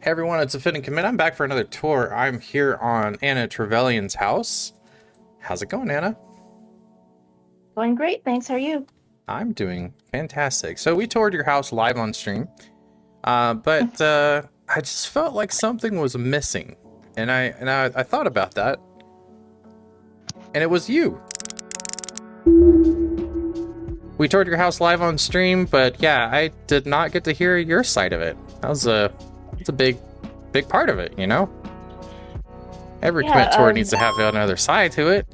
Everyone, it's a fitting commit. I'm back for another tour. I'm here on Anna Trevelyan's house. How's it going, Anna? Going great, thanks. How are you? I'm doing fantastic. So we toured your house live on stream, but I just felt like something was missing, and I thought about that, and it was you. We toured your house live on stream, but yeah, I did not get to hear your side of it. It's a big part of it, you know? Every commit tour needs to have another side to it.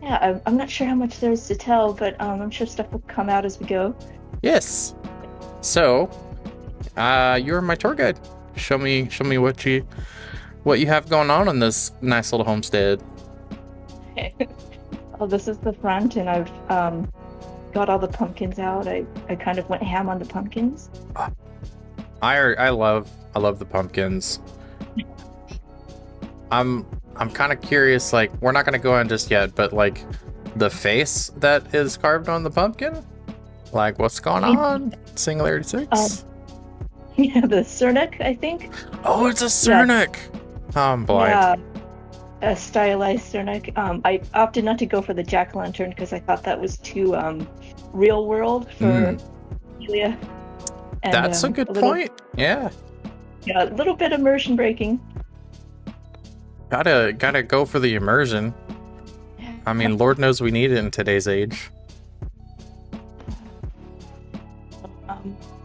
Yeah, I'm not sure how much there is to tell, but I'm sure stuff will come out as we go. Yes. So, you're my tour guide. Show me what you have going on in this nice little homestead. Oh, this is the front, and I've got all the pumpkins out. I kind of went ham on the pumpkins. I love the pumpkins. I'm kind of curious, like, we're not gonna go in just yet, but like the face that is carved on the pumpkin, like, what's going on? Singularity 6? Yeah, the Cernic, I think. Oh, it's a Cernic. Yeah. Oh, I'm blind. Yeah, a stylized Cernic. I opted not to go for the jack-o'-lantern because I thought that was too real world for Palia. And, that's a good point. Yeah. Yeah, a little bit immersion breaking. Gotta go for the immersion. I mean, Lord knows we need it in today's age.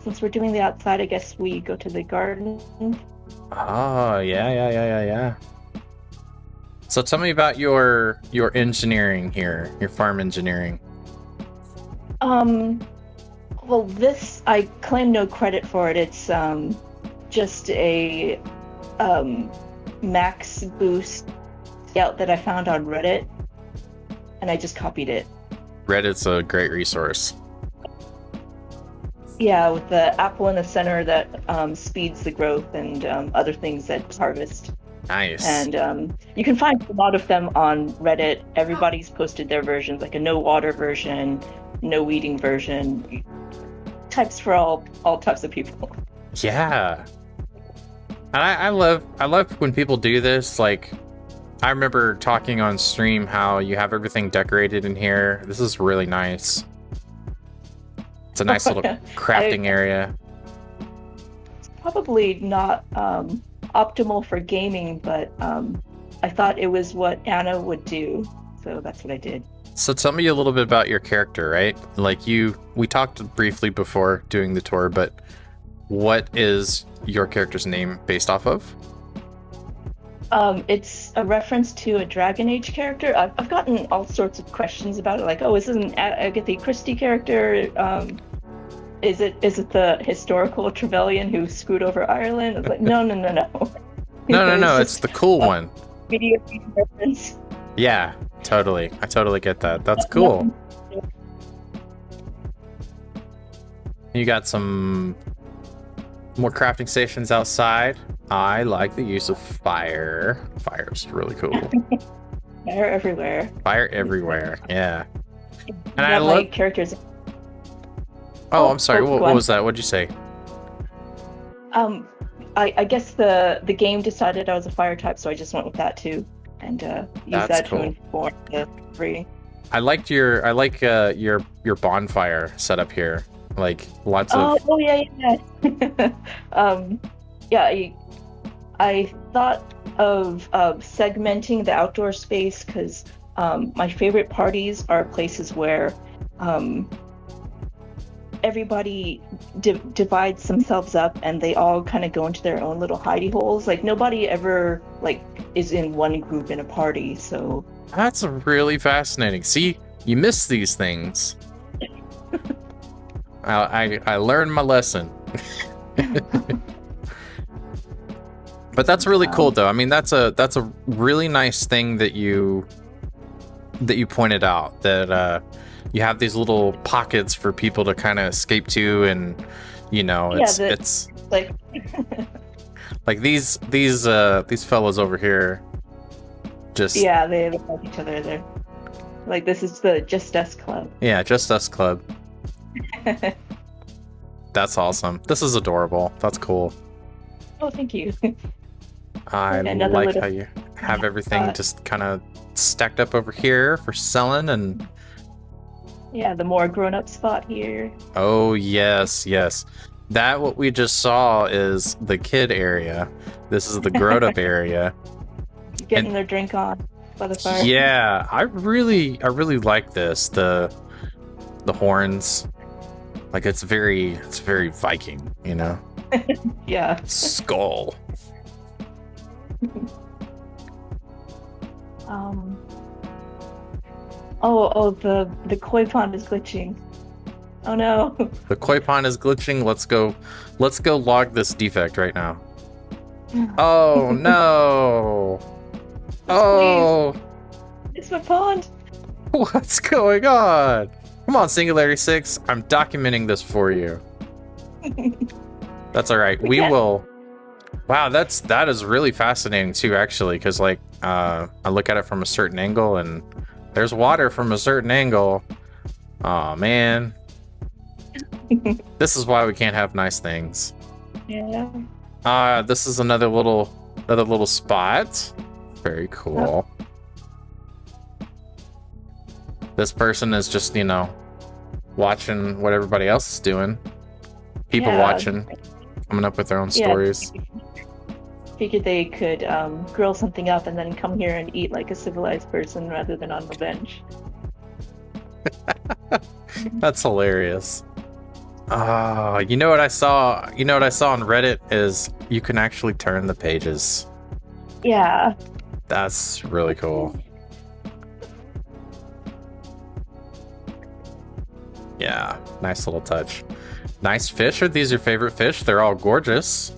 Since we're doing the outside, I guess we go to the garden. Oh, yeah. So tell me about your engineering here, your farm engineering. Well, this, I claim no credit for it. It's just a max boost scout that I found on Reddit, and I just copied it. Reddit's a great resource. Yeah, with the apple in the center that speeds the growth and other things that harvest. Nice. And you can find a lot of them on Reddit. Everybody's posted their versions, like a no water version, no weeding version, types for all types of people. Yeah. And I love when people do this. Like, I remember talking on stream how you have everything decorated in here. This is really nice. It's a nice little crafting area. It's probably not optimal for gaming, but I thought it was what Anna would do, so that's what I did. So tell me a little bit about your character, right? Like, we talked briefly before doing the tour, but what is your character's name based off of? It's a reference to a Dragon Age character. I've gotten all sorts of questions about it, like, oh, is this an Agatha Christie character? Is it the historical Trevelyan who screwed over Ireland? I was like, no. No, it's the cool one. Video game reference. Yeah, totally. I totally get that. That's cool. You got some more crafting stations outside. I like the use of fire. Fire's really cool. Fire everywhere. Fire everywhere, yeah. And I love characters. Oh, I'm sorry. What was that? What'd you say? I guess the game decided I was a fire type, so I just went with that too, and used that to inform the free. I like your bonfire setup here. Like, lots of. Oh yeah. Yeah, I thought of segmenting the outdoor space because my favorite parties are places where everybody divides themselves up and they all kind of go into their own little hidey holes. Like, nobody ever is in one group in a party. So that's really fascinating. See, you miss these things. I learned my lesson. But that's really cool, though. I mean, that's a really nice thing that you pointed out, that you have these little pockets for people to kind of escape to, and it's like like these fellows over here. Just they love each other. There, like, this is the Just Us Club. Yeah, Just Us Club. That's awesome. This is adorable. That's cool. Oh, thank you. I Another like little how you have everything spot. just kind of stacked up over here for selling. And Yeah, the more grown-up spot here. oh, yes, yes. That what we just saw is the kid area. This is the grown-up area. Getting And their drink on by the fire. yeah, I really like this. The horns. Like it's very Viking, you know? Yeah. Skull. Um. Oh, the koi pond is glitching. Oh no. The koi pond is glitching. Let's go log this defect right now. Oh no. Oh, It's my pond. what's going on? Come on, Singularity 6. I'm documenting this for you. That's all right. We can't- will. Wow, that is really fascinating too, actually, because like I look at it from a certain angle, and there's water from a certain angle. Oh man, this is why we can't have nice things. Yeah. This is another little spot. Very cool. This person is just, watching what everybody else is doing. People Yeah. watching, coming up with their own stories. Figured they could grill something up and then come here and eat like a civilized person rather than on the bench. That's hilarious. You know what I saw? You know what I saw on Reddit is you can actually turn the pages. Yeah. That's really cool. Yeah, nice little touch. Nice fish. Are these your favorite fish? They're all gorgeous.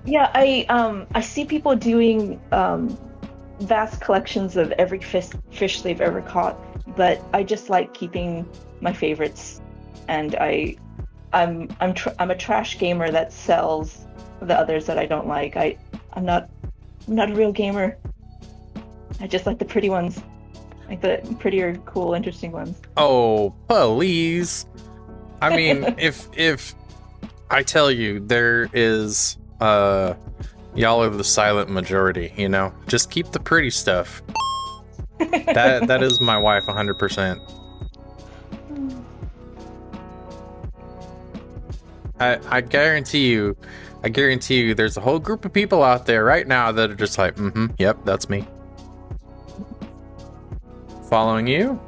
Yeah, I see people doing vast collections of every fish they've ever caught, but I just like keeping my favorites, and I'm a trash gamer that sells the others that I don't like. I'm not a real gamer. I just like the pretty ones, like the prettier, cool, interesting ones. Oh, please. I mean, if I tell you there is y'all are the silent majority, just keep the pretty stuff. That is my wife 100%. I guarantee you there's a whole group of people out there right now that are just like, yep, that's me. Following you?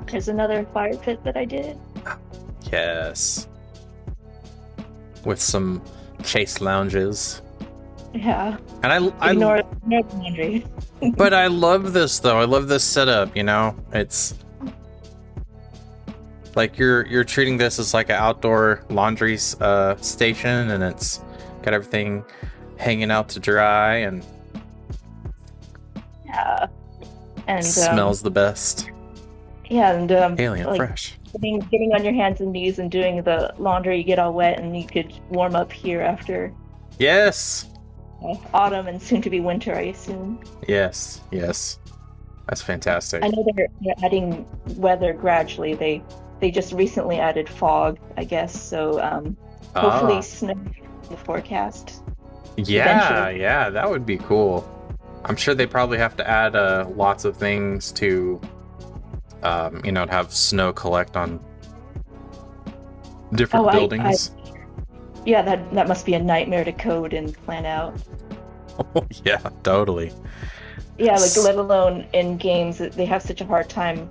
There's another fire pit that I did. Yes. With some chase lounges. Yeah. And Ignore the laundry. but I love this though. I love this setup, It's like you're treating this as like an outdoor laundry station, and it's got everything hanging out to dry, and Yeah. And smells the best. Yeah, and Alien like fresh. getting on your hands and knees and doing the laundry, you get all wet, and you could warm up here after Yes. autumn and soon to be winter, I assume. Yes. That's fantastic. I know they're adding weather gradually. They just recently added fog, I guess. So hopefully snow in the forecast. Eventually. Yeah, that would be cool. I'm sure they probably have to add lots of things to, to have snow collect on different buildings. Yeah, that must be a nightmare to code and plan out. Oh, yeah, totally. Yeah, like let alone in games, they have such a hard time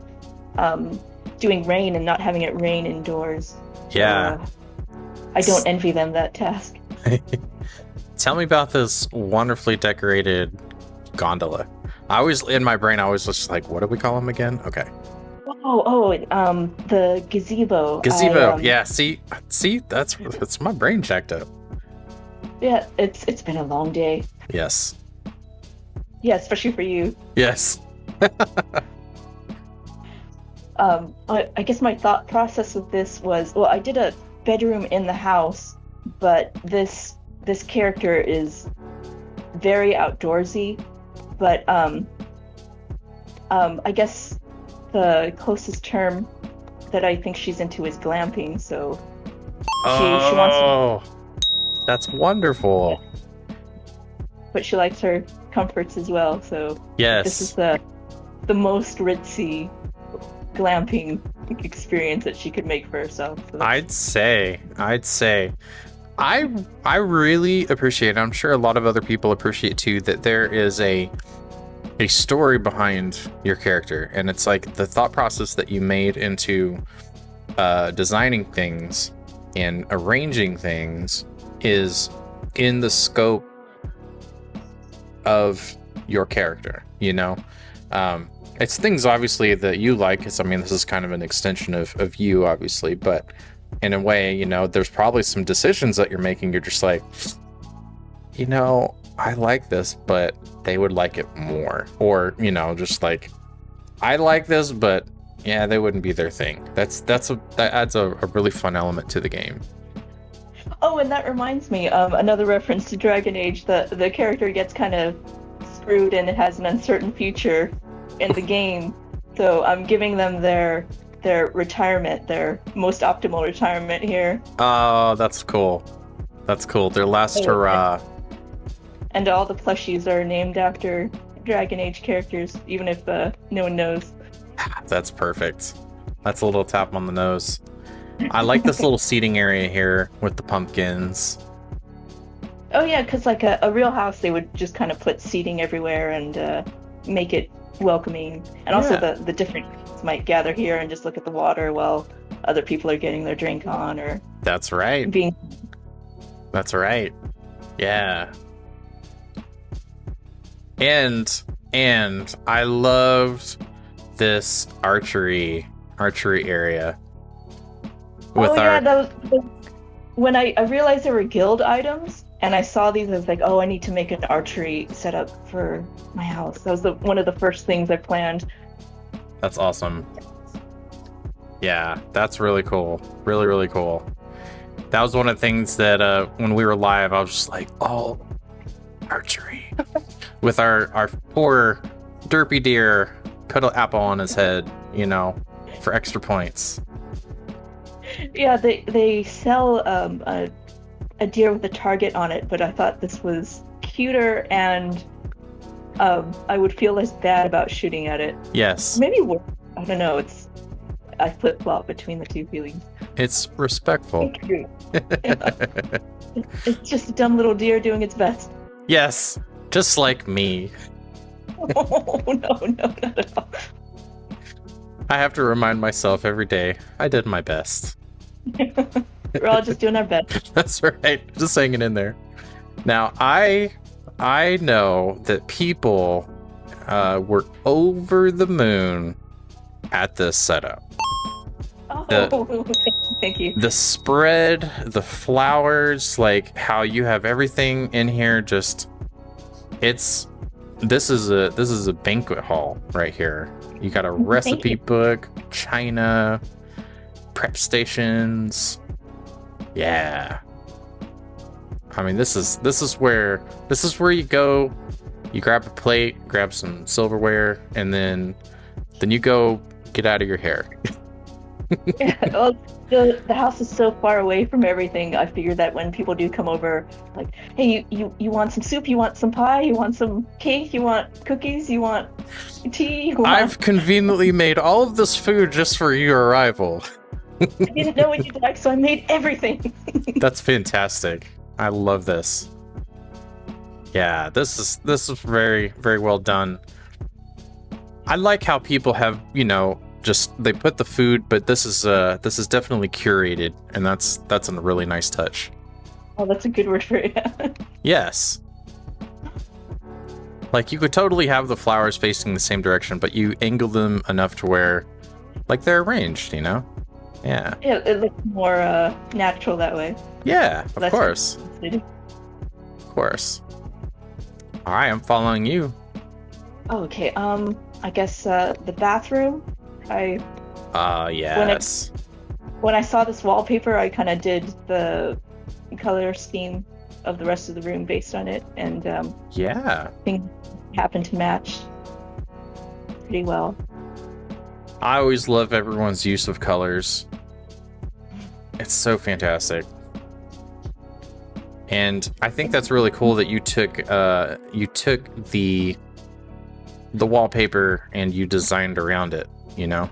doing rain and not having it rain indoors. Yeah. I don't envy them that task. Tell me about this wonderfully decorated gondola. In my brain, I was just like, what do we call them again? Okay. The gazebo. Gazebo. Yeah. See, that's my brain checked up. Yeah, it's been a long day. Yes. Yeah, especially for you. Yes. I guess my thought process with this was, well, I did a bedroom in the house, but this character is very outdoorsy, but I guess the closest term that I think she's into is glamping, so She wants to, Oh, that's wonderful. but she likes her comforts as well. So this is Yes, the most ritzy glamping experience that she could make for herself. So I'd say. I really appreciate, I'm sure a lot of other people appreciate too, that there is a story behind your character, and it's like the thought process that you made into designing things and arranging things is in the scope of your character, you know. It's things obviously that you like, because I mean this is kind of an extension of you obviously, but in a way, you know, there's probably some decisions that you're making, you're just like, you know, I like this, but they would like it more. Or, you know, just like, I like this, but yeah, they wouldn't be their thing. That adds a really fun element to the game. oh, and that reminds me, another reference to Dragon Age. The character gets kind of screwed and it has an uncertain future in the game. So I'm giving them their retirement, their most optimal retirement here. Oh, that's cool. That's cool. Their last hurrah. And all the plushies are named after Dragon Age characters, even if no one knows. That's perfect. That's a little tap on the nose. I like this little seating area here with the pumpkins. Oh yeah, because like a real house, they would just kind of put seating everywhere and make it welcoming. And also the different kids might gather here and just look at the water while other people are getting their drink on or That's right. being. That's right. Yeah. And I loved this archery area. With When I realized there were guild items and I saw these, I was like, oh, I need to make an archery setup for my house. That was one of the first things I planned. That's awesome. Yeah, that's really cool. Really, really cool. That was one of the things that when we were live, I was just like, oh, archery. With our poor derpy deer, cuddle apple on his head, you know, for extra points. Yeah, they sell a deer with a target on it, but I thought this was cuter and I would feel less bad about shooting at it. Yes. Maybe worse. I don't know. I flip-flop between the two feelings. It's respectful. It's just a dumb little deer doing its best. Yes, just like me. Oh, no, not at all. I have to remind myself every day, I did my best. We're all just doing our best. That's right, just hanging in there. Now, I know that people were over the moon at this setup. Oh, thank you. The spread, the flowers, like how you have everything in here, just this is a banquet hall right here. You got a recipe book, china, prep stations. Yeah. I mean, this is where you go, you grab a plate, grab some silverware, and then you go get out of your hair. Yeah, well, the house is so far away from everything. I figured that when people do come over, like, hey, you want some soup? You want some pie? You want some cake? You want cookies? You want tea? I've conveniently made all of this food just for your arrival. I didn't know what you'd like, so I made everything. That's fantastic. I love this. Yeah, this is very, very well done. I like how people have, you know, just they put the food, but this is definitely curated, and that's a really nice touch. Oh, that's a good word for it. Yes. Like you could totally have the flowers facing the same direction, but you angle them enough to where like they're arranged, you know? Yeah. Yeah, it looks more natural that way. Yeah, of Less course. complicated. Of course. All right, I'm following you. Oh, okay. I guess the bathroom. Yes. When I saw this wallpaper, I kind of did the color scheme of the rest of the room based on it, and Yeah. things happened to match pretty well. I always love everyone's use of colors. It's so fantastic. And I think that's really cool that you took the wallpaper and you designed around it, you know?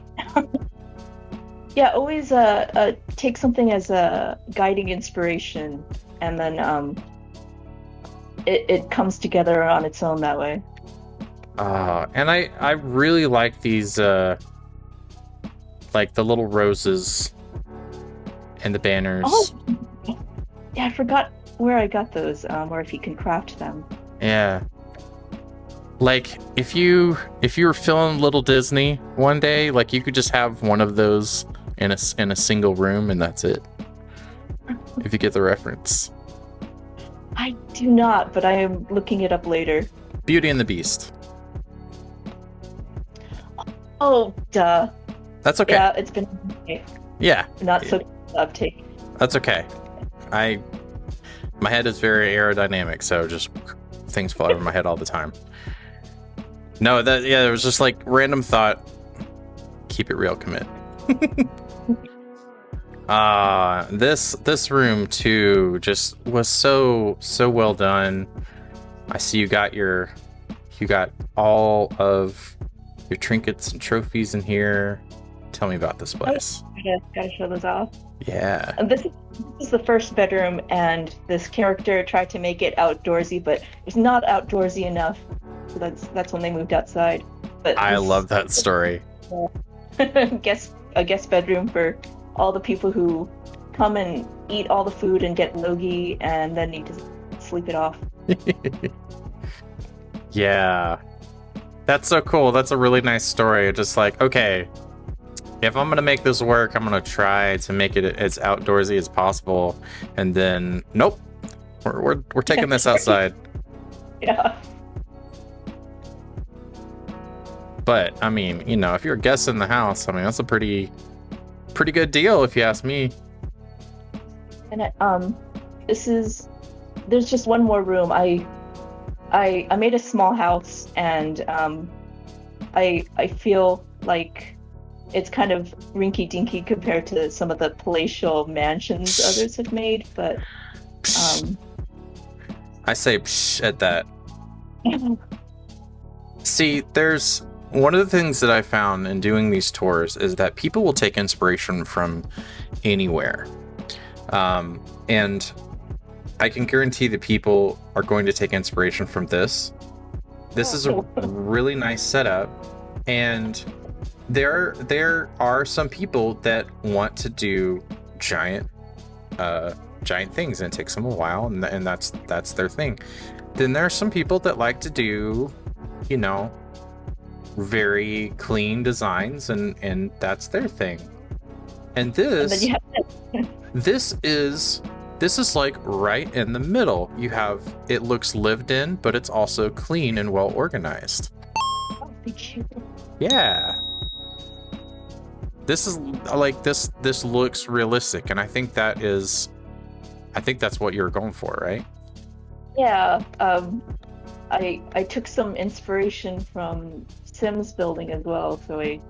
Yeah, always take something as a guiding inspiration, and then it comes together on its own that way. And I really like these like the little roses and the banners. Oh, yeah, I forgot where I got those, or if you can craft them. Yeah. Like if you were feeling Little Disney one day, like you could just have one of those in a single room and that's it. If you get the reference. I do not, but I am looking it up later. Beauty and the Beast. Oh, duh. That's okay. Yeah, it's been Yeah. not so uptake. That's okay. My head is very aerodynamic, so just things fly over my head all the time. No, it was just like random thought. Keep it real, commit. This room too just was so well done. I see you got all of your trinkets and trophies in here. Tell me about this place. Gotta show those off. Yeah. And this is the first bedroom, and this character tried to make it outdoorsy, but it's not outdoorsy enough. So that's when they moved outside. But I love that story. A guest bedroom for all the people who come and eat all the food and get logy and then need to sleep it off. Yeah. That's so cool. That's a really nice story. Just like, okay, if I'm gonna make this work, I'm gonna try to make it as outdoorsy as possible. And then, nope, we're taking this outside. Yeah. But I mean, you know, if you're a guest in the house, I mean, that's a pretty good deal, if you ask me. And there's just one more room. I made a small house, and I feel like it's kind of rinky-dinky compared to some of the palatial mansions others have made, but I say psh at that. See, there's one of the things that I found in doing these tours is that people will take inspiration from anywhere. And I can guarantee that people are going to take inspiration from this. This is a really nice setup, and there are some people that want to do giant things, and it takes them a while, and that's their thing. Then there are some people that like to do, you know, very clean designs, and that's their thing. And this is like right in the middle. You have, it looks lived in, but it's also clean and well organized. Oh, thank you. Yeah. This is like this looks realistic, and I think that's what you're going for, right? Yeah. I took some inspiration from Sims building as well, so I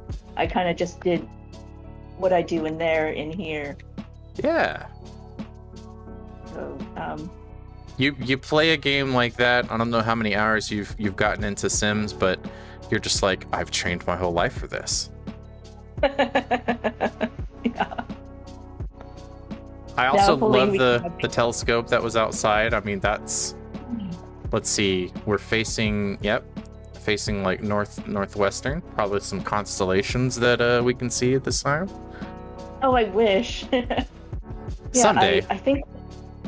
kind of just did what I do in here. Yeah. So you play a game like that. I don't know how many hours you've gotten into Sims, but you're just like, I've trained my whole life for this. Yeah. I also love the telescope that was outside. I mean, that's, let's see, we're facing like northwestern, probably some constellations that we can see at this time. Oh, I wish. Yeah, someday. I think,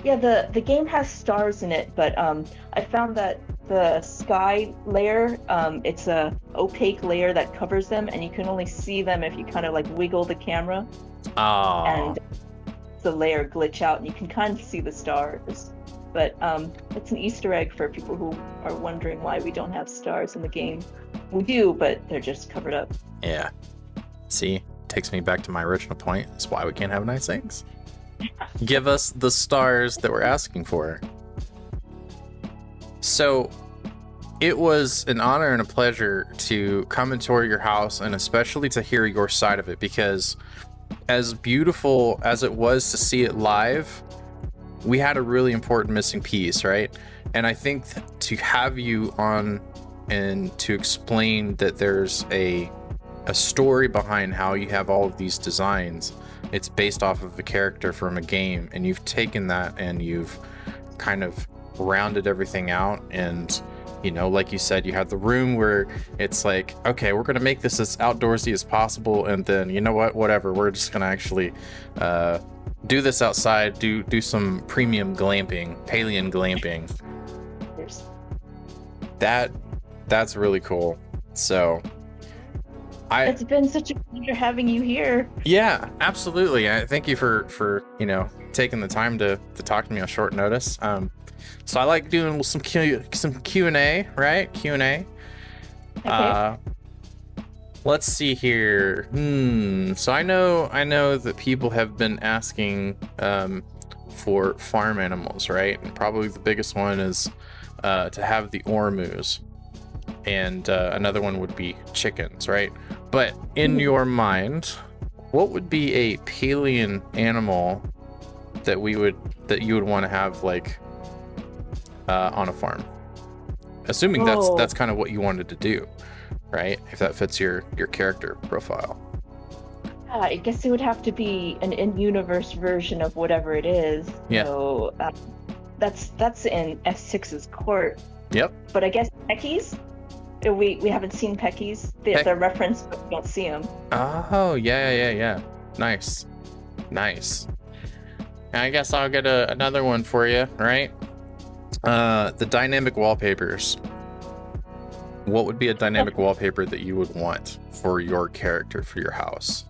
yeah, the game has stars in it, but I found that the sky layer, it's a opaque layer that covers them, and you can only see them if you kind of like wiggle the camera. Oh. And the layer glitch out, and you can kind of see the stars. But it's an Easter egg for people who are wondering why we don't have stars in the game. We do, but they're just covered up. Yeah. See, takes me back to my original point. That's why we can't have nice things. Give us the stars that we're asking for. So, it was an honor and a pleasure to come and tour your house, and especially to hear your side of it, because as beautiful as it was to see it live, we had a really important missing piece, right? And I think to have you on and to explain that there's a story behind how you have all of these designs, it's based off of a character from a game, and you've taken that and you've kind of rounded everything out. And you know, like you said, you had the room where it's like, okay, we're gonna make this as outdoorsy as possible, and then you know what, whatever, we're just gonna actually do this outside, do some premium glamping, Palian glamping. That's really cool. So it's been such a pleasure having you here. Yeah, absolutely. I thank you for you know, taking the time to talk to me on short notice. So I like doing some Q&A, right? Q&A. Okay. Let's see here. So I know that people have been asking for farm animals, right? And probably the biggest one is to have the ormus, and another one would be chickens, right? But in your mind, what would be a Palian animal that you would want to have, like, on a farm? Assuming that's kind of what you wanted to do, right? If that fits your character profile. I guess it would have to be an in-universe version of whatever it is. Yeah. So that's in S6's court. Yep. But I guess Peckies? We haven't seen Peckies. They're referenced, but we don't see them. Oh, yeah. Nice. And I guess I'll get another one for you, right? The dynamic wallpapers. What would be a dynamic wallpaper that you would want for your character, for your house?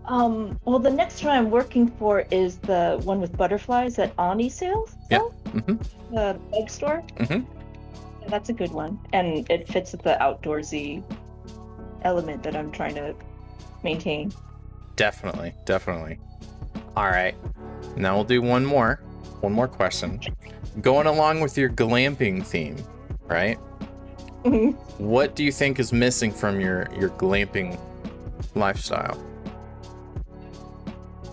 Well, the next one I'm working for is the one with butterflies that Ani sells. Yeah. The bug store. Yeah, that's a good one, and it fits with the outdoorsy element that I'm trying to maintain. Definitely. All right, now we'll do one more question. Going along with your glamping theme, right? What do you think is missing from your glamping lifestyle?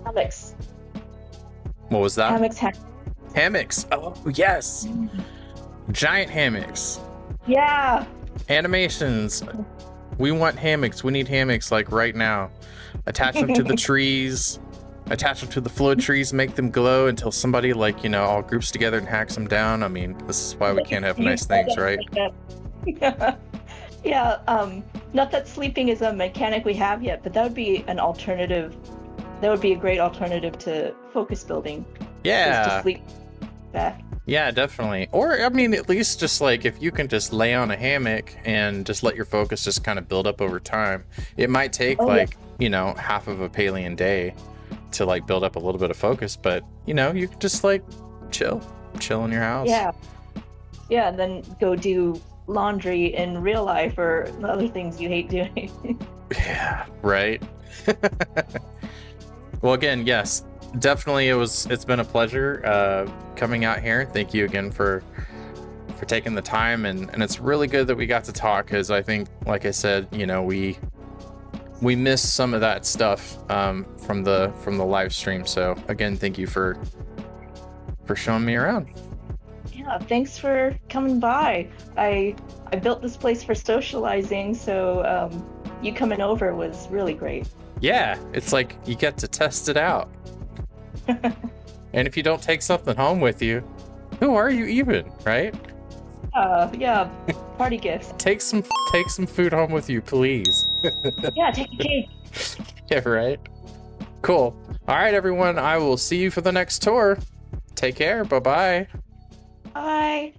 Hammocks. What was that? Hammocks. Oh, yes. Giant hammocks. Yeah. Animations. We want hammocks. We need hammocks, like, right now. Attach them to the trees. Attach them to the flood trees. Make them glow until somebody, like, you know, all groups together and hacks them down. I mean, this is why we can't have nice things, right? Yeah. Not that sleeping is a mechanic we have yet, but that would be an alternative. That would be a great alternative to focus building. Yeah. Just to sleep back. Yeah, definitely. Or, I mean, at least just, like, if you can just lay on a hammock and just let your focus just kind of build up over time. It might take, you know, half of a Palian day to, like, build up a little bit of focus, but, you know, you can just, like, chill in your house. Yeah, and then go do laundry in real life or other things you hate doing. Yeah, right. Well, again, yes, definitely it's been a pleasure coming out here. Thank you again for taking the time, and it's really good that we got to talk, because I think, like I said, you know, we missed some of that stuff from the live stream. So again, thank you for showing me around. Yeah, thanks for coming by. I built this place for socializing, so you coming over was really great. Yeah, it's like you get to test it out. And if you don't take something home with you, who are you even, right? Yeah, party gifts. Take some food home with you, please. Yeah, take a cake. Yeah, right. Cool. All right, everyone. I will see you for the next tour. Take care. Bye-bye. Bye.